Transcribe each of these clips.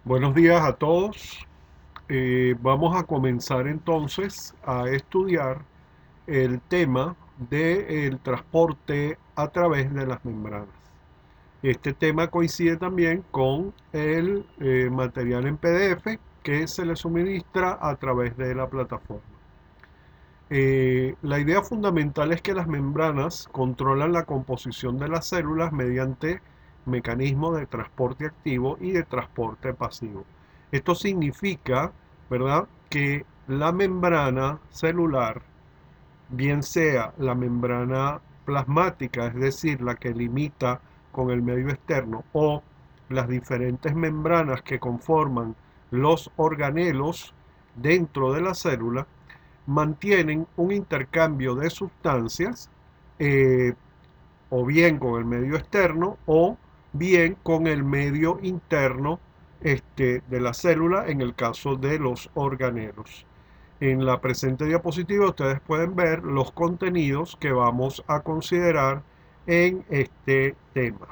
Buenos días a todos. Vamos a comenzar entonces a estudiar el tema del transporte a través de las membranas. Este tema coincide también con el material en PDF que se le suministra a través de la plataforma. La idea fundamental es que las membranas controlan la composición de las células mediante mecanismos de transporte activo y de transporte pasivo. Esto significa, ¿verdad?, que la membrana celular, bien sea la membrana plasmática, es decir, la que limita con el medio externo, o las diferentes membranas que conforman los organelos dentro de la célula, mantienen un intercambio de sustancias, eh, o bien con el medio externo o bien con el medio interno de la célula en el caso de los organelos. En la presente diapositiva ustedes pueden ver los contenidos que vamos a considerar en este tema.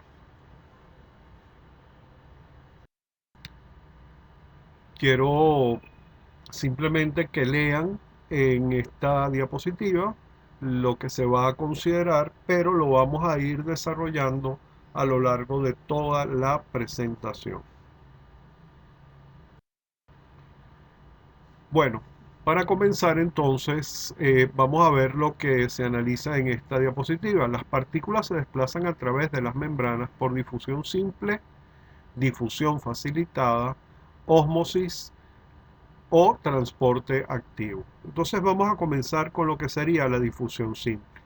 Quiero simplemente que lean en esta diapositiva lo que se va a considerar, pero lo vamos a ir desarrollando a lo largo de toda la presentación. Bueno, para comenzar entonces, vamos a ver lo que se analiza en esta diapositiva. Las partículas se desplazan a través de las membranas por difusión simple, difusión facilitada, ósmosis o transporte activo. Entonces vamos a comenzar con lo que sería la difusión simple.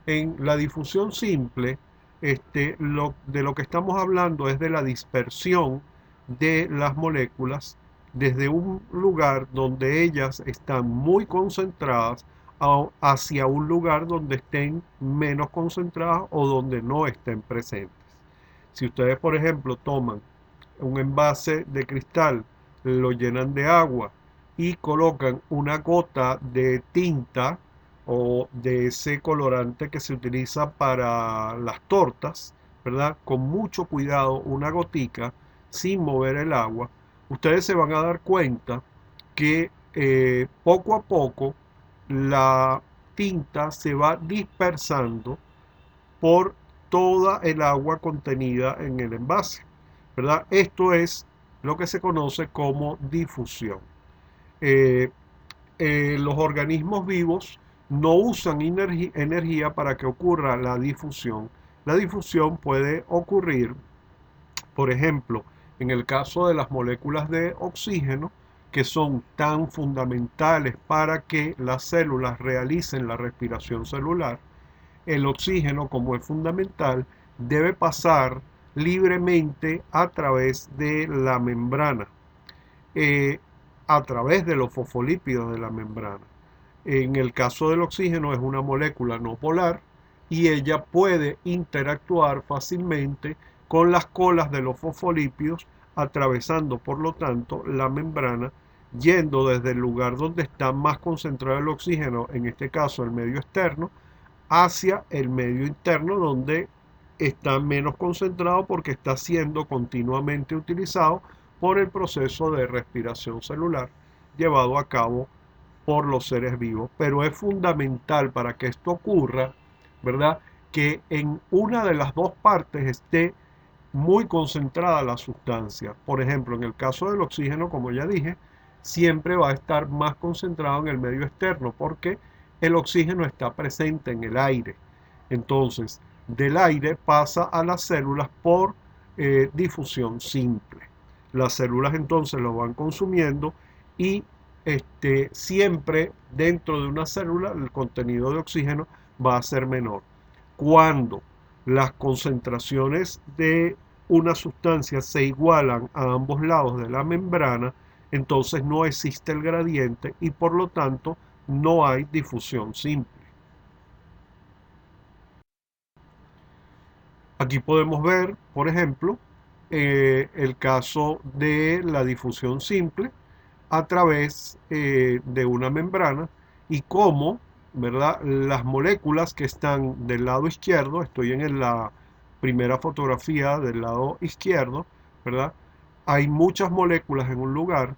En la difusión simple, de lo que estamos hablando es de la dispersión de las moléculas desde un lugar donde ellas están muy concentradas hacia un lugar donde estén menos concentradas o donde no estén presentes. Si ustedes, por ejemplo, toman un envase de cristal, lo llenan de agua y colocan una gota de tinta o de ese colorante que se utiliza para las tortas, ¿verdad? Con mucho cuidado, una gotica, sin mover el agua, ustedes se van a dar cuenta que poco a poco la tinta se va dispersando por toda el agua contenida en el envase, ¿verdad? Esto es lo que se conoce como difusión. Eh, los organismos vivos no usan energía para que ocurra la difusión. La difusión puede ocurrir, por ejemplo, en el caso de las moléculas de oxígeno, que son tan fundamentales para que las células realicen la respiración celular. El oxígeno, como es fundamental, debe pasar libremente a través de la membrana, eh, a través de los fosfolípidos de la membrana. En el caso del oxígeno es una molécula no polar y ella puede interactuar fácilmente con las colas de los fosfolípidos, atravesando por lo tanto la membrana, yendo desde el lugar donde está más concentrado el oxígeno, en este caso el medio externo, hacia el medio interno donde está menos concentrado porque está siendo continuamente utilizado por el proceso de respiración celular llevado a cabo por los seres vivos. Pero es fundamental para que esto ocurra, ¿verdad?, que en una de las dos partes esté muy concentrada la sustancia. Por ejemplo, en el caso del oxígeno, como ya dije, siempre va a estar más concentrado en el medio externo porque el oxígeno está presente en el aire. Entonces, del aire pasa a las células por difusión simple. Las células entonces lo van consumiendo y siempre dentro de una célula el contenido de oxígeno va a ser menor. Cuando las concentraciones de una sustancia se igualan a ambos lados de la membrana, entonces no existe el gradiente y por lo tanto no hay difusión simple. Aquí podemos ver, por ejemplo, el caso de la difusión simple a través de una membrana y cómo, ¿verdad?, las moléculas que están del lado izquierdo, estoy en la primera fotografía del lado izquierdo, ¿verdad?, hay muchas moléculas en un lugar,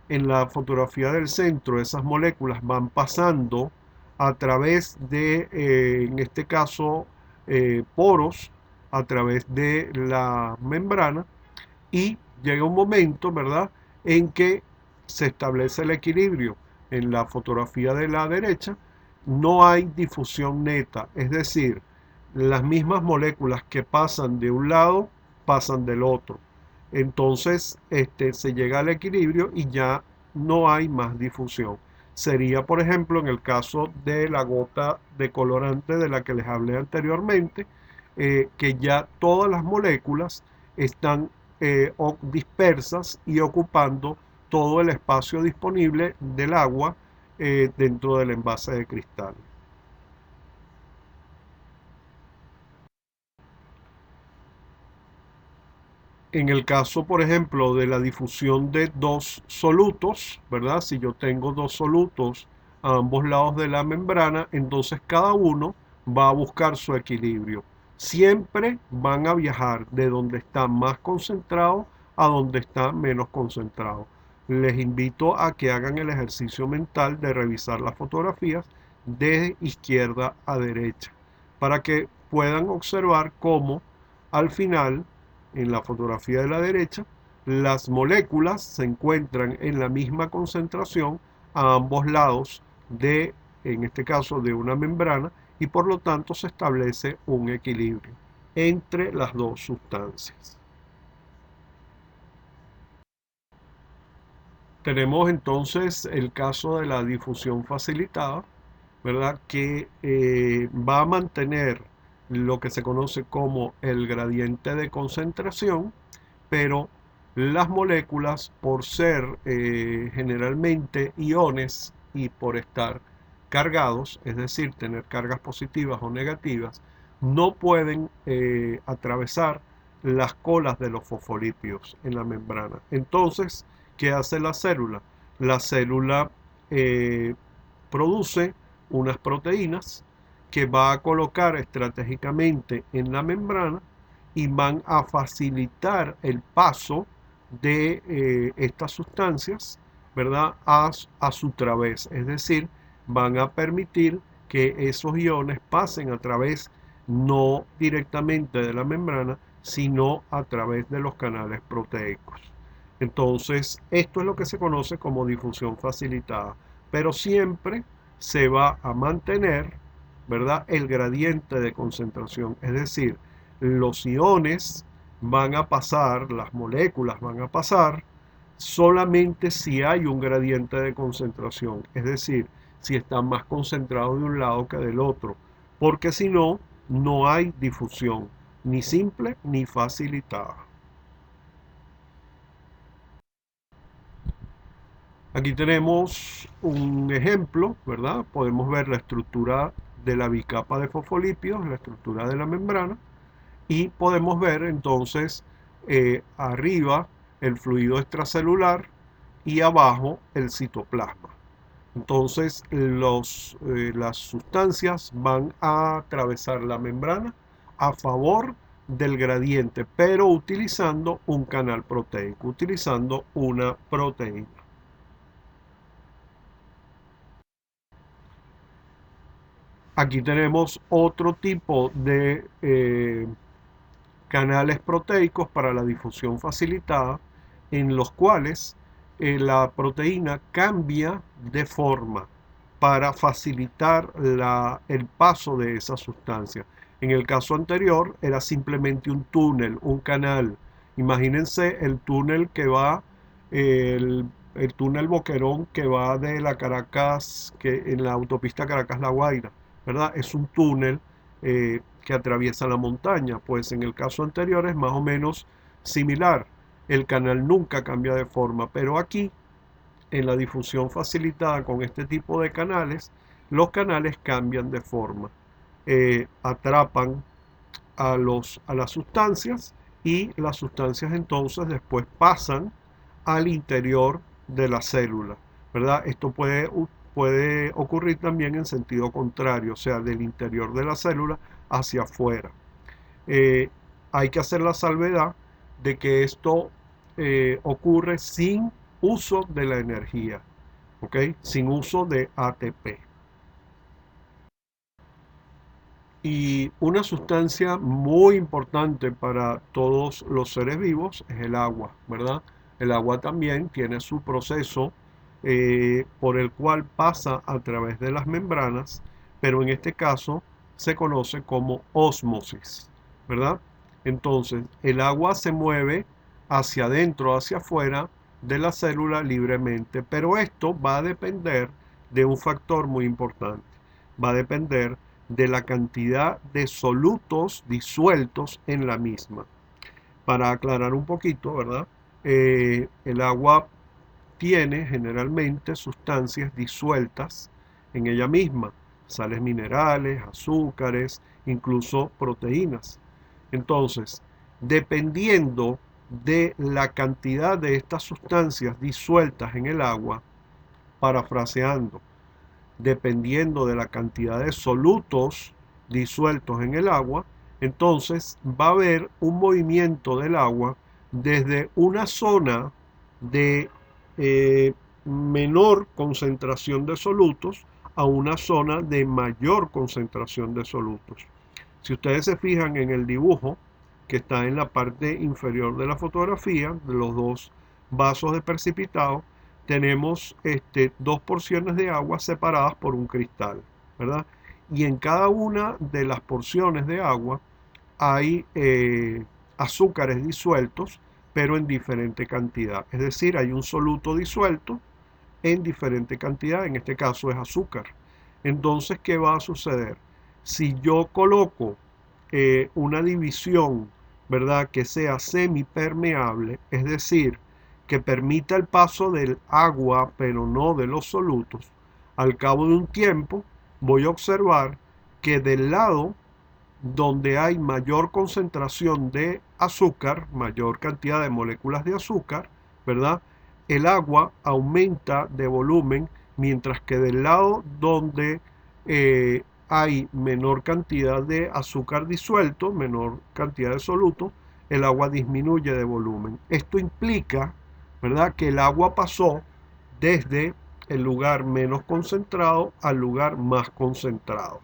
en la fotografía del centro esas moléculas van pasando a través de, en este caso, poros, a través de la membrana, y llega un momento, ¿verdad?, en que se establece el equilibrio. En la fotografía de la derecha no hay difusión neta, es decir, las mismas moléculas que pasan de un lado pasan del otro. Entonces, se llega al equilibrio y ya no hay más difusión. Sería, por ejemplo, en el caso de la gota de colorante de la que les hablé anteriormente, que ya todas las moléculas están dispersas y ocupando todo el espacio disponible del agua dentro del envase de cristal. En el caso, por ejemplo, de la difusión de dos solutos, ¿verdad? Si yo tengo dos solutos a ambos lados de la membrana, entonces cada uno va a buscar su equilibrio. Siempre van a viajar de donde está más concentrado a donde está menos concentrado. Les invito a que hagan el ejercicio mental de revisar las fotografías de izquierda a derecha para que puedan observar cómo al final en la fotografía de la derecha, las moléculas se encuentran en la misma concentración a ambos lados de, en este caso, de una membrana, y por lo tanto se establece un equilibrio entre las dos sustancias. Tenemos entonces el caso de la difusión facilitada, ¿verdad? Que va a mantener lo que se conoce como el gradiente de concentración, pero las moléculas, por ser generalmente iones y por estar cargados, es decir, tener cargas positivas o negativas, no pueden atravesar las colas de los fosfolípidos en la membrana. Entonces, ¿qué hace la célula? La célula eh, produce unas proteínas que va a colocar estratégicamente en la membrana y van a facilitar el paso de estas sustancias, ¿verdad?, a su través. Es decir, van a permitir que esos iones pasen a través no directamente de la membrana, sino a través de los canales proteicos. Entonces, esto es lo que se conoce como difusión facilitada, pero siempre se va a mantener, ¿verdad?, el gradiente de concentración, es decir, los iones van a pasar, las moléculas van a pasar solamente si hay un gradiente de concentración, es decir, si están más concentrados de un lado que del otro, porque si no, no hay difusión, ni simple ni facilitada. Aquí tenemos un ejemplo, ¿verdad? Podemos ver la estructura de la bicapa de fosfolípidos, la estructura de la membrana, y podemos ver entonces arriba el fluido extracelular y abajo el citoplasma. Entonces las sustancias van a atravesar la membrana a favor del gradiente, pero utilizando un canal proteico, utilizando una proteína. Aquí tenemos otro tipo de canales proteicos para la difusión facilitada, en los cuales la proteína cambia de forma para facilitar el paso de esa sustancia. En el caso anterior era simplemente un túnel, un canal. Imagínense el túnel que va, el túnel Boquerón que va de la Caracas, que en la autopista Caracas-La Guaira, ¿verdad? Es un túnel que atraviesa la montaña. Pues en el caso anterior es más o menos similar. El canal nunca cambia de forma, pero aquí en la difusión facilitada con este tipo de canales, los canales cambian de forma. Atrapan a las sustancias y las sustancias entonces después pasan al interior de la célula, ¿verdad? Esto puede ocurrir también en sentido contrario, o sea, del interior de la célula hacia afuera. Eh, Hay que hacer la salvedad de que esto ocurre sin uso de la energía, ¿ok? Sin uso de ATP. Y una sustancia muy importante para todos los seres vivos es el agua, ¿verdad? El agua también tiene su proceso por el cual pasa a través de las membranas, pero en este caso se conoce como ósmosis, ¿verdad? Entonces, el agua se mueve hacia adentro, hacia afuera de la célula libremente, pero esto va a depender de un factor muy importante. Va a depender de la cantidad de solutos disueltos en la misma. Para aclarar un poquito, ¿verdad? El agua tiene generalmente sustancias disueltas en ella misma, sales minerales, azúcares, incluso proteínas. Entonces, dependiendo de la cantidad de estas sustancias disueltas en el agua, parafraseando, dependiendo de la cantidad de solutos disueltos en el agua, entonces va a haber un movimiento del agua desde una zona de menor concentración de solutos a una zona de mayor concentración de solutos. Si ustedes se fijan en el dibujo que está en la parte inferior de la fotografía, de los dos vasos de precipitado, tenemos dos porciones de agua separadas por un cristal, ¿verdad? Y en cada una de las porciones de agua hay azúcares disueltos, pero en diferente cantidad. Es decir, hay un soluto disuelto en diferente cantidad, en este caso es azúcar. Entonces, ¿qué va a suceder? Si yo coloco una división, ¿verdad?, que sea semipermeable, es decir, que permita el paso del agua, pero no de los solutos, al cabo de un tiempo voy a observar que del lado donde hay mayor concentración de azúcar, mayor cantidad de moléculas de azúcar, ¿verdad? El agua aumenta de volumen, mientras que del lado donde hay menor cantidad de azúcar disuelto, menor cantidad de soluto, el agua disminuye de volumen. Esto implica, ¿verdad?, que el agua pasó desde el lugar menos concentrado al lugar más concentrado.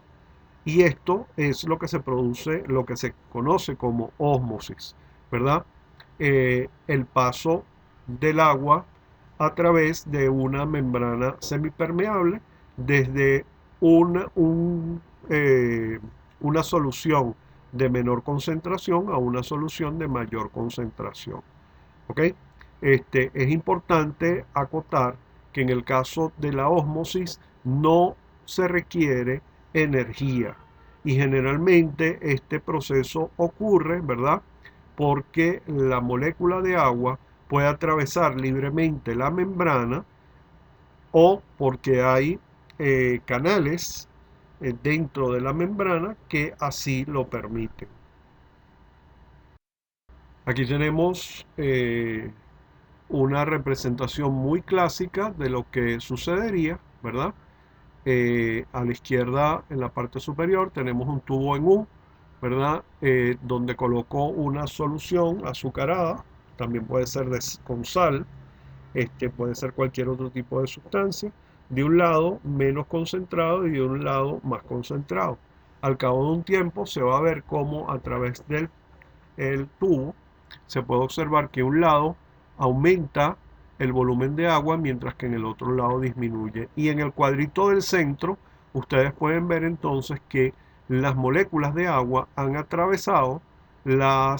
Y esto es lo que se produce, lo que se conoce como ósmosis, ¿verdad? El paso del agua a través de una membrana semipermeable desde una solución de menor concentración a una solución de mayor concentración. ¿Ok? Es importante acotar que en el caso de la ósmosis no se requiere energía y generalmente este proceso ocurre, ¿verdad?, porque la molécula de agua puede atravesar libremente la membrana o porque hay canales dentro de la membrana que así lo permiten. Aquí tenemos una representación muy clásica de lo que sucedería, ¿verdad? A la izquierda, en la parte superior, tenemos un tubo en U, ¿verdad? Donde colocó una solución azucarada, también puede ser con sal, puede ser cualquier otro tipo de sustancia, de un lado menos concentrado y de un lado más concentrado. Al cabo de un tiempo se va a ver cómo a través del tubo se puede observar que un lado aumenta el volumen de agua mientras que en el otro lado disminuye. Y en el cuadrito del centro ustedes pueden ver entonces que las moléculas de agua han atravesado la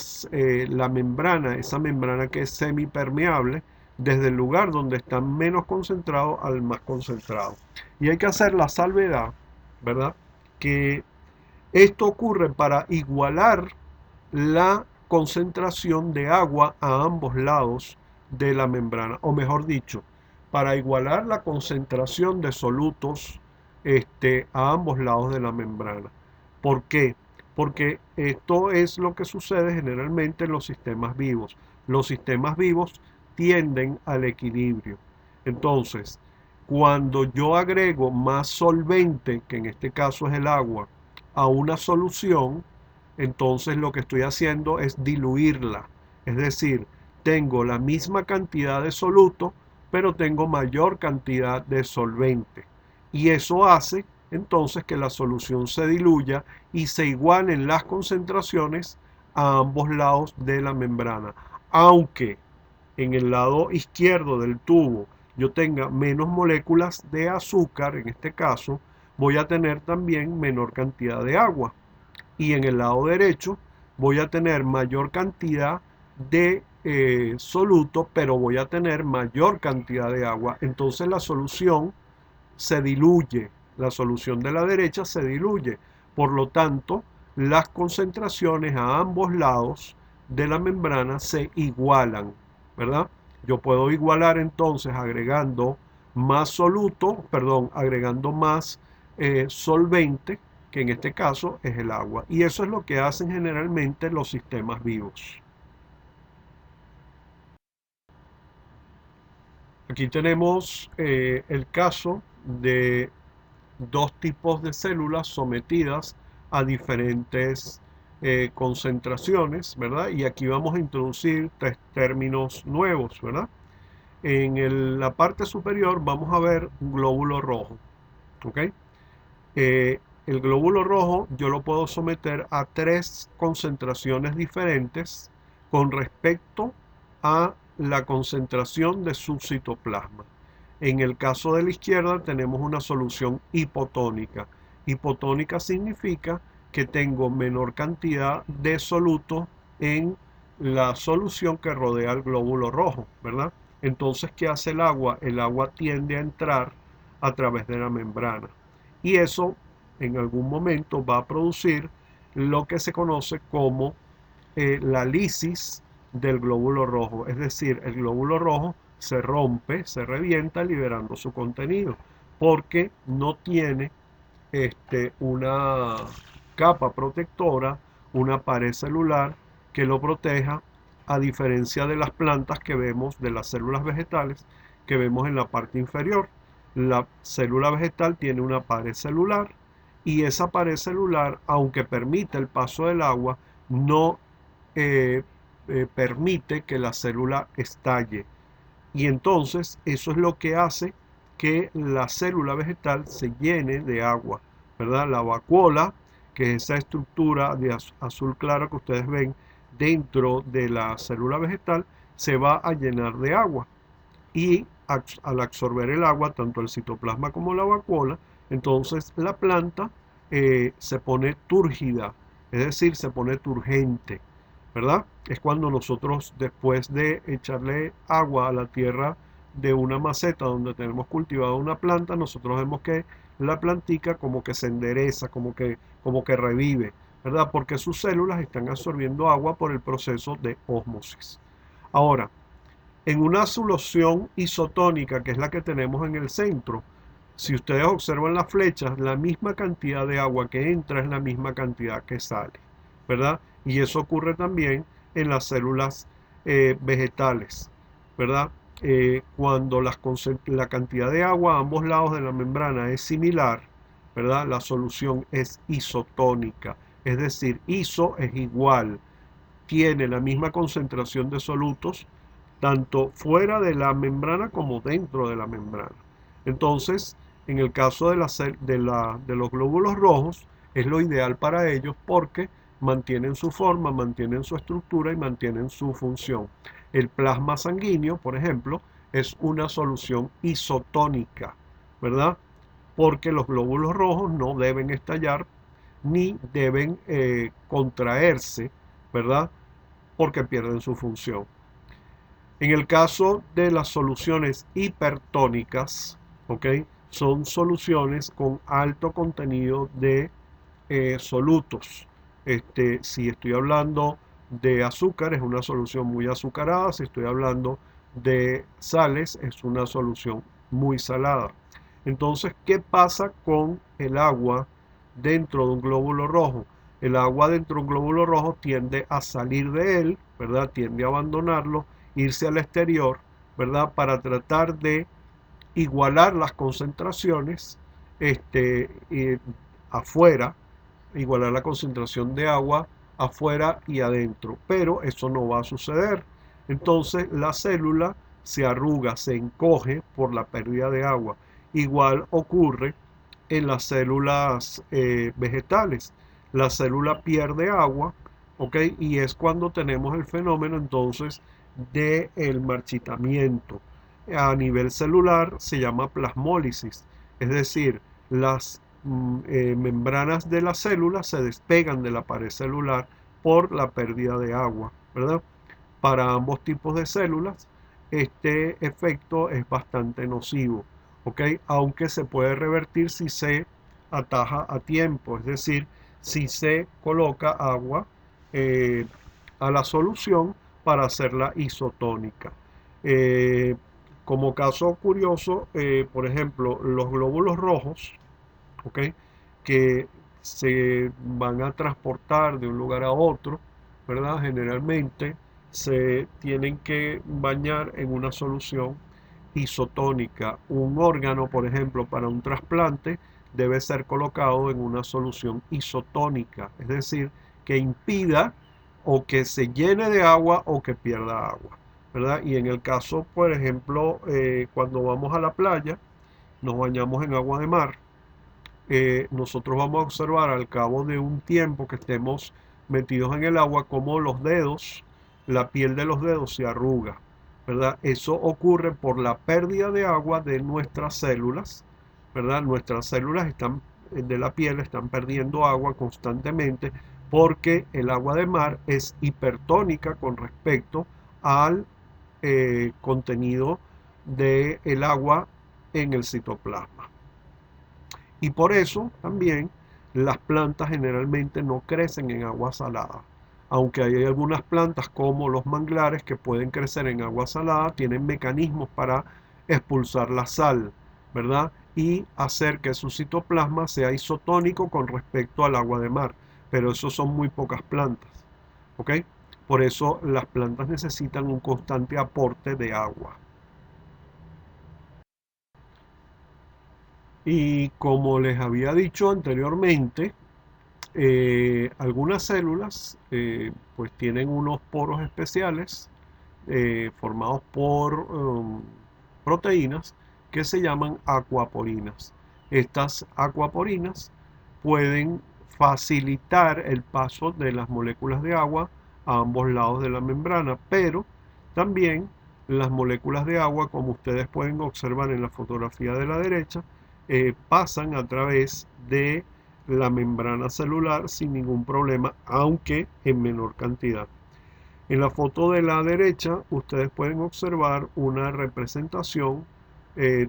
membrana, esa membrana que es semipermeable, desde el lugar donde están menos concentrados al más concentrado. Y hay que hacer la salvedad, ¿verdad?, que esto ocurre para igualar la concentración de agua a ambos lados de la membrana, o mejor dicho, para igualar la concentración de solutos a ambos lados de la membrana. ¿Por qué? Porque esto es lo que sucede generalmente en los sistemas vivos. Los sistemas vivos tienden al equilibrio. Entonces, cuando yo agrego más solvente, que en este caso es el agua, a una solución, entonces lo que estoy haciendo es diluirla. Es decir, tengo la misma cantidad de soluto, pero tengo mayor cantidad de solvente. Y eso hace entonces que la solución se diluya y se igualen las concentraciones a ambos lados de la membrana. Aunque en el lado izquierdo del tubo yo tenga menos moléculas de azúcar, en este caso, voy a tener también menor cantidad de agua. Y en el lado derecho voy a tener mayor cantidad de soluto, pero voy a tener mayor cantidad de agua. Entonces la solución se diluye, la solución de la derecha se diluye. Por lo tanto, las concentraciones a ambos lados de la membrana se igualan, ¿verdad? Yo puedo igualar entonces agregando más soluto, perdón, agregando más solvente, que en este caso es el agua. Y eso es lo que hacen generalmente los sistemas vivos. Aquí tenemos el caso de dos tipos de células sometidas a diferentes concentraciones, ¿verdad? Y aquí vamos a introducir tres términos nuevos, ¿verdad? La parte superior vamos a ver un glóbulo rojo, ¿ok? El glóbulo rojo yo lo puedo someter a tres concentraciones diferentes con respecto a la concentración de su citoplasma. En el caso de la izquierda tenemos una solución hipotónica. Hipotónica significa que tengo menor cantidad de soluto en la solución que rodea el glóbulo rojo, ¿verdad? Entonces, ¿qué hace el agua? El agua tiende a entrar a través de la membrana. Y eso en algún momento va a producir lo que se conoce como la lisis del glóbulo rojo. Es decir, el glóbulo rojo se rompe, se revienta liberando su contenido, porque no tiene una capa protectora, una pared celular que lo proteja, a diferencia de las plantas que vemos, de las células vegetales que vemos en la parte inferior. La célula vegetal tiene una pared celular y esa pared celular, aunque permite el paso del agua, no eh, permite que la célula estalle. Y entonces eso es lo que hace que la célula vegetal se llene de agua, ¿verdad? La vacuola, que es esa estructura de azul claro que ustedes ven dentro de la célula vegetal, se va a llenar de agua. Y al absorber el agua, tanto el citoplasma como la vacuola, entonces la planta se pone túrgida, es decir, se pone turgente, ¿verdad? Es cuando nosotros, después de echarle agua a la tierra de una maceta donde tenemos cultivada una planta, nosotros vemos que la plantica como que se endereza, como que revive, ¿verdad? Porque sus células están absorbiendo agua por el proceso de ósmosis. Ahora, en una solución isotónica, que es la que tenemos en el centro, si ustedes observan las flechas, la misma cantidad de agua que entra es la misma cantidad que sale, ¿verdad? Y eso ocurre también en las células vegetales, ¿verdad? Cuando la cantidad de agua a ambos lados de la membrana es similar, ¿verdad? La solución es isotónica, es decir, iso es igual, tiene la misma concentración de solutos tanto fuera de la membrana como dentro de la membrana. Entonces, en el caso de los glóbulos rojos, es lo ideal para ellos porque mantienen su forma, mantienen su estructura y mantienen su función. El plasma sanguíneo, por ejemplo, es una solución isotónica, ¿verdad? Porque los glóbulos rojos no deben estallar ni deben contraerse, ¿verdad? Porque pierden su función. En el caso de las soluciones hipertónicas, ¿ok? Son soluciones con alto contenido de solutos. Si estoy hablando de azúcar, es una solución muy azucarada. Si estoy hablando de sales, es una solución muy salada. Entonces, ¿qué pasa con el agua dentro de un glóbulo rojo? El agua dentro de un glóbulo rojo tiende a salir de él, ¿verdad? Tiende a abandonarlo, irse al exterior, ¿verdad? Para tratar de igualar las concentraciones afuera, igualar la concentración de agua afuera y adentro. Pero eso no va a suceder. Entonces la célula se arruga, se encoge por la pérdida de agua. Igual ocurre en las células vegetales. La célula pierde agua, ¿ok? Y es cuando tenemos el fenómeno entonces del marchitamiento. A nivel celular se llama plasmólisis, es decir, las membranas de la célula se despegan de la pared celular por la pérdida de agua, ¿verdad? Para ambos tipos de células, este efecto es bastante nocivo, ¿ok? Aunque se puede revertir si se ataja a tiempo, es decir, si se coloca agua eh, a la solución para hacerla isotónica. Eh, Como caso curioso, por ejemplo, los glóbulos rojos, ¿ok? Que se van a transportar de un lugar a otro, ¿verdad? Generalmente se tienen que bañar en una solución isotónica. Un órgano, por ejemplo, para un trasplante debe ser colocado en una solución isotónica, es decir, que impida o que se llene de agua o que pierda agua, ¿verdad? Y en el caso, por ejemplo, cuando vamos a la playa, nos bañamos en agua de mar, nosotros vamos a observar al cabo de un tiempo que estemos metidos en el agua como los dedos, la piel de los dedos se arruga, ¿verdad? Eso ocurre por la pérdida de agua de nuestras células, ¿verdad? Nuestras células están, de la piel están perdiendo agua constantemente porque el agua de mar es hipertónica con respecto al contenido del agua en el citoplasma. Y por eso también las plantas generalmente no crecen en agua salada. Aunque hay algunas plantas como los manglares que pueden crecer en agua salada, tienen mecanismos para expulsar la sal, ¿verdad? Y hacer que su citoplasma sea isotónico con respecto al agua de mar. Pero eso son muy pocas plantas, ¿ok? Por eso las plantas necesitan un constante aporte de agua. Y como les había dicho anteriormente, algunas células pues tienen unos poros especiales formados por proteínas que se llaman acuaporinas. Estas acuaporinas pueden facilitar el paso de las moléculas de agua a ambos lados de la membrana, pero también las moléculas de agua, como ustedes pueden observar en la fotografía de la derecha, pasan a través de la membrana celular sin ningún problema, aunque en menor cantidad. En la foto de la derecha, ustedes pueden observar una representación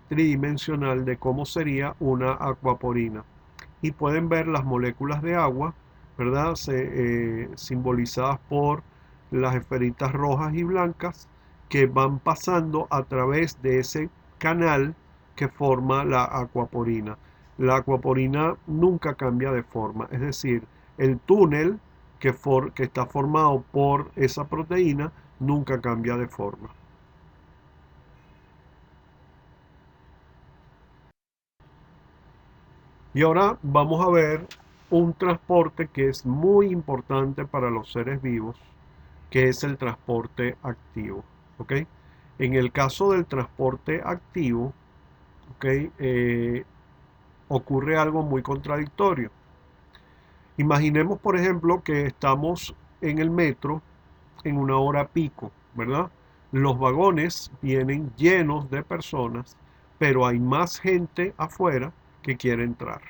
tridimensional de cómo sería una acuaporina. Y pueden ver las moléculas de agua, ¿verdad? Simbolizadas por las esferitas rojas y blancas que van pasando a través de ese canal que forma la acuaporina. La acuaporina nunca cambia de forma, es decir, el túnel que está formado por esa proteína nunca cambia de forma. Y ahora vamos a ver un transporte que es muy importante para los seres vivos, que es el transporte activo. ¿Ok? En el caso del transporte activo, ¿ok? Ocurre algo muy contradictorio. Imaginemos, por ejemplo, que estamos en el metro en una hora pico, ¿verdad? Los vagones vienen llenos de personas, pero hay más gente afuera que quiere entrar.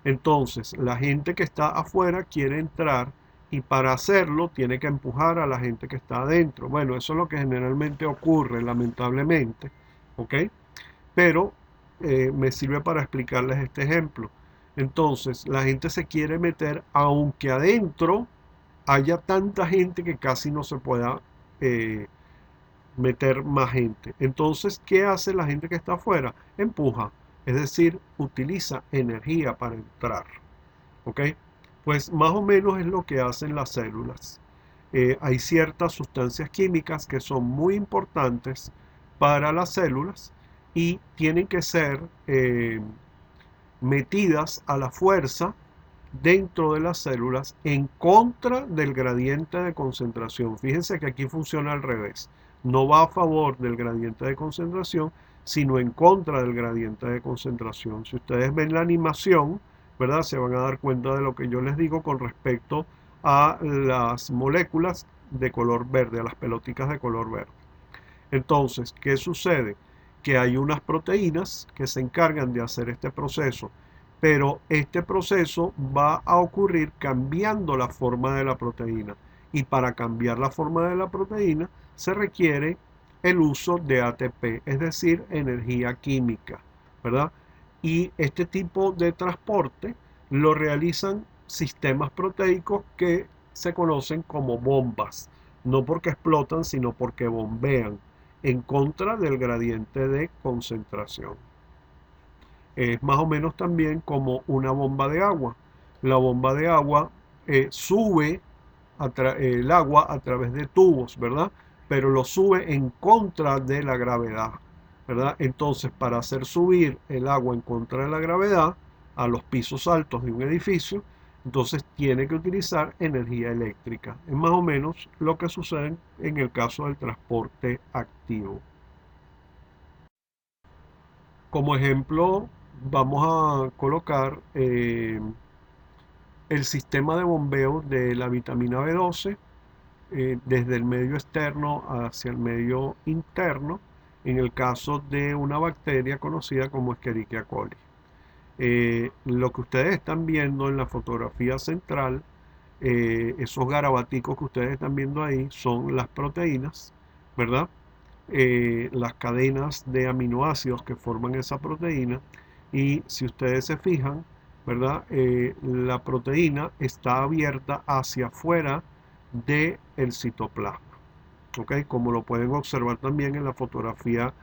Entonces, la gente que está afuera quiere entrar y para hacerlo tiene que empujar a la gente que está adentro. Bueno, eso es lo que generalmente ocurre, lamentablemente, ¿ok? Pero me sirve para explicarles este ejemplo. Entonces, la gente se quiere meter aunque adentro haya tanta gente que casi no se pueda eh, meter más gente. Entonces, ¿qué hace la gente que está afuera? Empuja, es decir, utiliza energía para entrar. ¿Ok? Pues más o menos es lo que hacen las células. Hay ciertas sustancias químicas que son muy importantes para las células y tienen que ser metidas a la fuerza dentro de las células en contra del gradiente de concentración. Fíjense que aquí funciona al revés. No va a favor del gradiente de concentración, sino en contra del gradiente de concentración. Si ustedes ven la animación, ¿verdad? Se van a dar cuenta de lo que yo les digo con respecto a las moléculas de color verde, a las pelotitas de color verde. Entonces, ¿qué sucede? Que hay unas proteínas que se encargan de hacer este proceso, pero este proceso va a ocurrir cambiando la forma de la proteína. Y para cambiar la forma de la proteína se requiere el uso de ATP, es decir, energía química, ¿verdad? Y este tipo de transporte lo realizan sistemas proteicos que se conocen como bombas, no porque explotan, sino porque bombean en contra del gradiente de concentración. Es más o menos también como una bomba de agua. La bomba de agua sube el agua a través de tubos, ¿verdad? Pero lo sube en contra de la gravedad, ¿verdad? Entonces, para hacer subir el agua en contra de la gravedad a los pisos altos de un edificio, entonces tiene que utilizar energía eléctrica. Es más o menos lo que sucede en el caso del transporte activo. Como ejemplo, vamos a colocar el sistema de bombeo de la vitamina B12 desde el medio externo hacia el medio interno, en el caso de una bacteria conocida como Escherichia coli. Lo que ustedes están viendo en la fotografía central, esos garabaticos que ustedes están viendo ahí, son las proteínas, ¿verdad? Las cadenas de aminoácidos que forman esa proteína. Y si ustedes se fijan, ¿verdad? La proteína está abierta hacia afuera del citoplasma, ¿ok? Como lo pueden observar también en la fotografía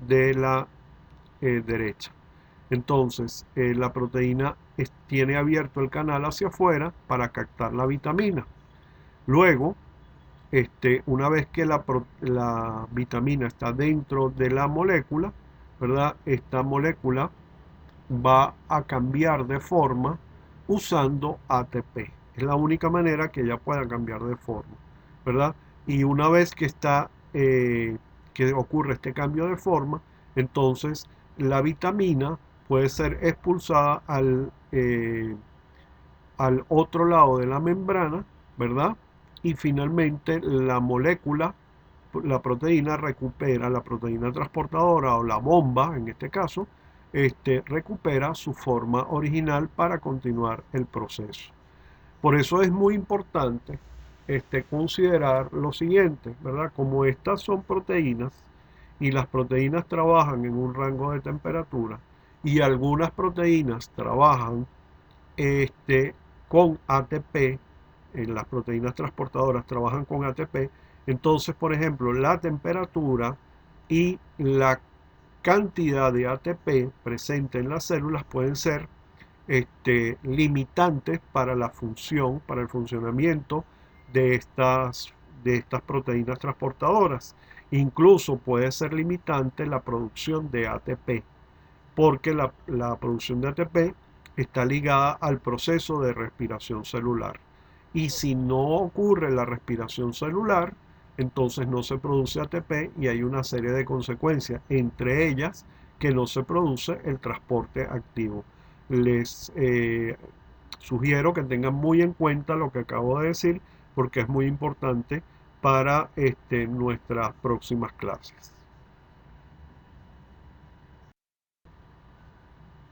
de la derecha. Entonces, la proteína tiene abierto el canal hacia afuera para captar la vitamina. Luego, una vez que la vitamina está dentro de la molécula, ¿verdad? Esta molécula va a cambiar de forma usando ATP. Es la única manera que ella pueda cambiar de forma, ¿verdad? Y una vez que que ocurre este cambio de forma, entonces la vitamina puede ser expulsada al otro lado de la membrana, ¿verdad? Y finalmente la molécula, la proteína recupera, la proteína transportadora o la bomba en este caso, recupera su forma original para continuar el proceso. Por eso es muy importante considerar lo siguiente, ¿verdad? Como estas son proteínas y las proteínas trabajan en un rango de temperatura y algunas proteínas trabajan con ATP, en las proteínas transportadoras trabajan con ATP, entonces, por ejemplo, la temperatura y la cantidad de ATP presente en las células pueden ser limitantes para la función, para el funcionamiento de estas proteínas transportadoras. Incluso puede ser limitante la producción de ATP, porque la producción de ATP está ligada al proceso de respiración celular. Y si no ocurre la respiración celular, entonces no se produce ATP y hay una serie de consecuencias, entre ellas que no se produce el transporte activo. Les sugiero que tengan muy en cuenta lo que acabo de decir porque es muy importante para nuestras próximas clases.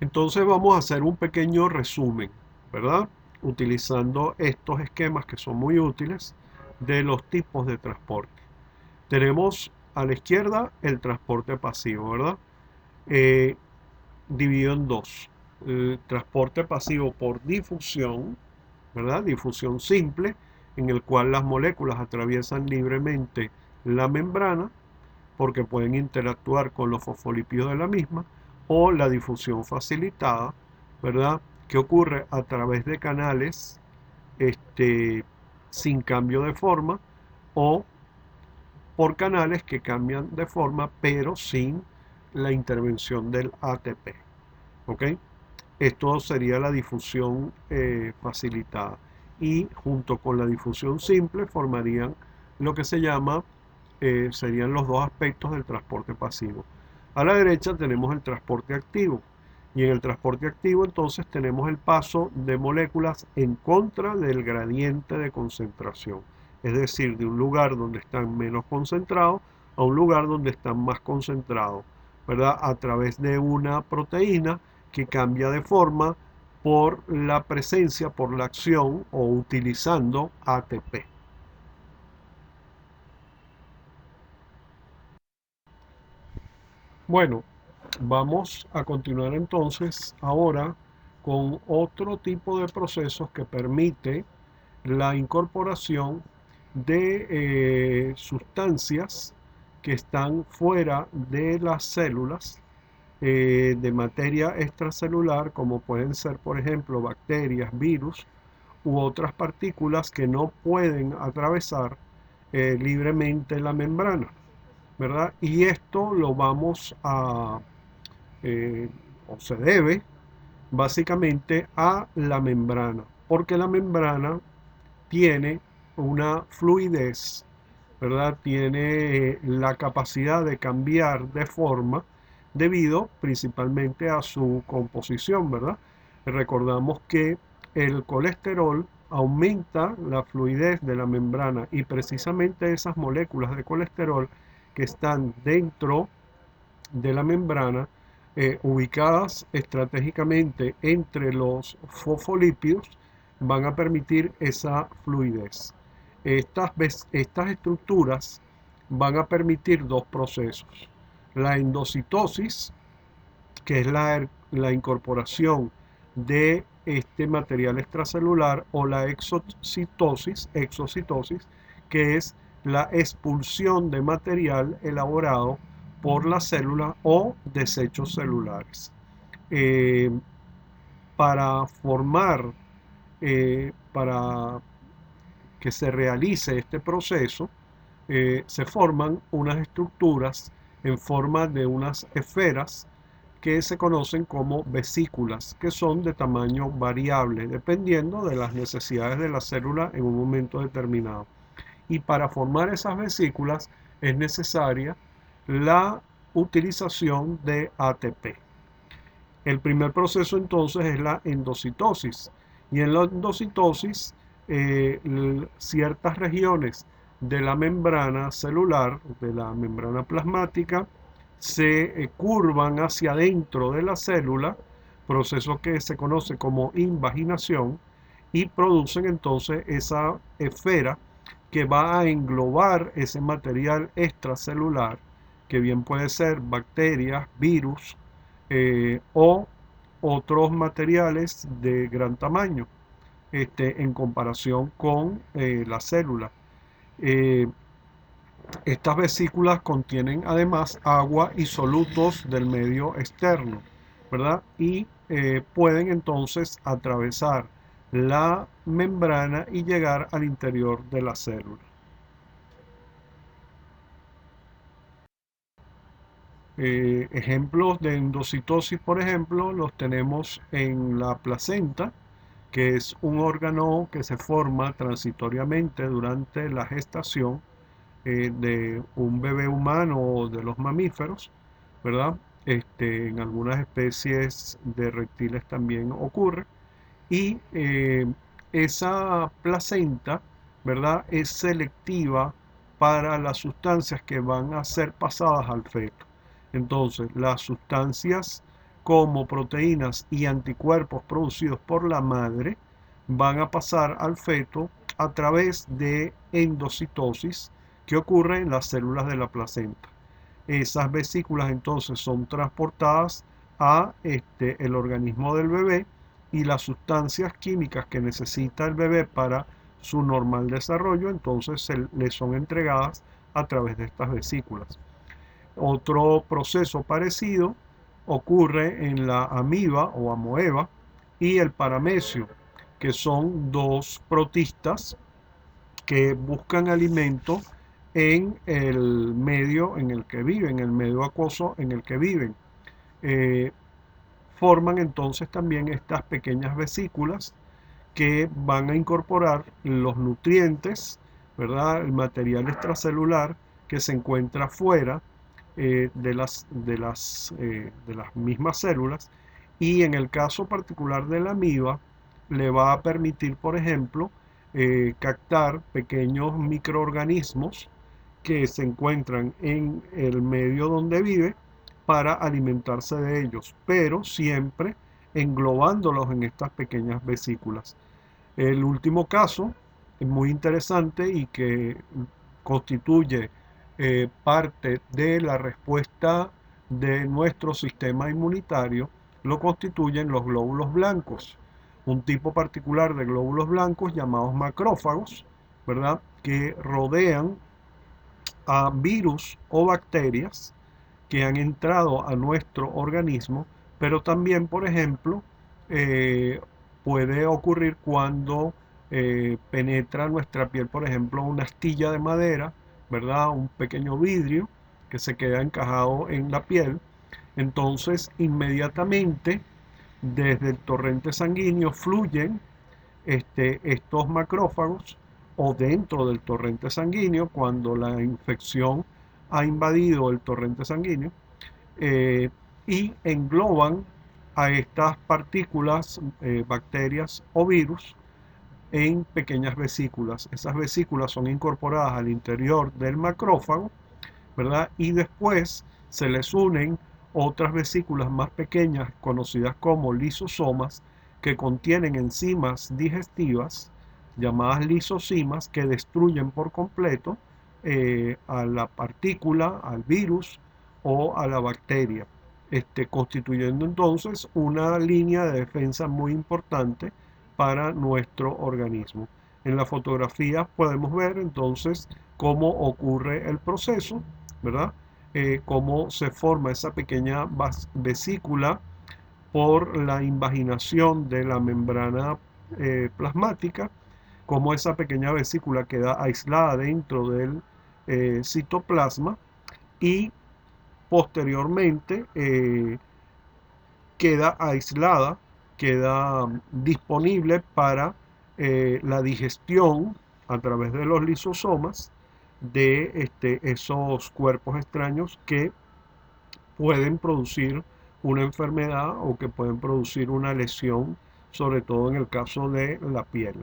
Entonces vamos a hacer un pequeño resumen, ¿verdad? Utilizando estos esquemas que son muy útiles de los tipos de transporte. Tenemos a la izquierda el transporte pasivo, ¿verdad? Eh, Dividido en dos. El transporte pasivo por difusión, ¿verdad? Difusión simple, en el cual las moléculas atraviesan libremente la membrana porque pueden interactuar con los fosfolípidos de la misma, o la difusión facilitada, ¿verdad? Que ocurre a través de canales sin cambio de forma o por canales que cambian de forma pero sin la intervención del ATP. ¿Ok? Esto sería la difusión facilitada. Y junto con la difusión simple formarían lo que se llama, serían los dos aspectos del transporte pasivo. A la derecha tenemos el transporte activo. Y en el transporte activo entonces tenemos el paso de moléculas en contra del gradiente de concentración. Es decir, de un lugar donde están menos concentrados a un lugar donde están más concentrados, ¿verdad? A través de una proteína que cambia de forma por la presencia, por la acción o utilizando ATP. Bueno, vamos a continuar entonces ahora con otro tipo de procesos que permite la incorporación de sustancias que están fuera de las células, de materia extracelular, como pueden ser, por ejemplo, bacterias, virus u otras partículas que no pueden atravesar libremente la membrana, ¿verdad? Y esto lo vamos a, eh, o se debe básicamente a la membrana, porque la membrana tiene una fluidez, ¿verdad? Tiene la capacidad de cambiar de forma debido principalmente a su composición, ¿verdad? Recordamos que el colesterol aumenta la fluidez de la membrana y precisamente esas moléculas de colesterol que están dentro de la membrana, ubicadas estratégicamente entre los fosfolípidos, van a permitir esa fluidez. Estas estructuras van a permitir dos procesos. La endocitosis, que es la incorporación de este material extracelular, o la exocitosis, que es la expulsión de material elaborado por la célula o desechos celulares. Eh, para formar, para que se realice este proceso, se forman unas estructuras en forma de unas esferas que se conocen como vesículas, que son de tamaño variable, dependiendo de las necesidades de la célula en un momento determinado. Y para formar esas vesículas es necesaria la utilización de ATP. El primer proceso entonces es la endocitosis. Y en la endocitosis, ciertas regiones de la membrana celular, de la membrana plasmática, se curvan hacia adentro de la célula, proceso que se conoce como invaginación, y producen entonces esa esfera que va a englobar ese material extracelular, que bien puede ser bacterias, virus, o otros materiales de gran tamaño, en comparación con la célula. Eh, estas vesículas contienen además agua y solutos del medio externo, ¿verdad? Y pueden entonces atravesar la membrana y llegar al interior de la célula. Ejemplos de endocitosis, por ejemplo, los tenemos en la placenta, que es un órgano que se forma transitoriamente durante la gestación de un bebé humano o de los mamíferos, ¿verdad? En algunas especies de reptiles también ocurre. Y esa placenta, ¿verdad? Es selectiva para las sustancias que van a ser pasadas al feto. Entonces, las sustancias como proteínas y anticuerpos producidos por la madre van a pasar al feto a través de endocitosis que ocurre en las células de la placenta. Esas vesículas entonces son transportadas a el organismo del bebé, y las sustancias químicas que necesita el bebé para su normal desarrollo entonces le son entregadas a través de estas vesículas. Otro proceso parecido ocurre en la amiba o amoeba y el paramecio, que son dos protistas que buscan alimento en el medio en el que viven, el medio acuoso en el que viven. Eh, forman entonces también estas pequeñas vesículas que van a incorporar los nutrientes, ¿verdad? El material extracelular que se encuentra fuera de las mismas células, y en el caso particular de la amiba le va a permitir, por ejemplo, captar pequeños microorganismos que se encuentran en el medio donde vive para alimentarse de ellos, pero siempre englobándolos en estas pequeñas vesículas. El último caso, muy interesante y que constituye parte de la respuesta de nuestro sistema inmunitario, lo constituyen los glóbulos blancos, un tipo particular de glóbulos blancos llamados macrófagos, ¿verdad? Que rodean a virus o bacterias que han entrado a nuestro organismo, pero también, por ejemplo, eh, puede ocurrir cuando penetra nuestra piel, por ejemplo, una astilla de madera, ¿verdad? Un pequeño vidrio que se queda encajado en la piel. Entonces, inmediatamente, desde el torrente sanguíneo fluyen estos macrófagos, o dentro del torrente sanguíneo, cuando la infección ha invadido el torrente sanguíneo, eh, y engloban a estas partículas, bacterias o virus, en pequeñas vesículas. Esas vesículas son incorporadas al interior del macrófago, ¿verdad? Y después se les unen otras vesículas más pequeñas, conocidas como lisosomas, que contienen enzimas digestivas llamadas lisosimas, que destruyen por completo a la partícula, al virus o a la bacteria, constituyendo entonces una línea de defensa muy importante para nuestro organismo. En la fotografía podemos ver entonces cómo ocurre el proceso, ¿verdad? Cómo se forma esa pequeña vesícula por la invaginación de la membrana plasmática, cómo esa pequeña vesícula queda aislada dentro del citoplasma, y posteriormente queda aislada, queda disponible para la digestión a través de los lisosomas de esos cuerpos extraños que pueden producir una enfermedad o que pueden producir una lesión, sobre todo en el caso de la piel.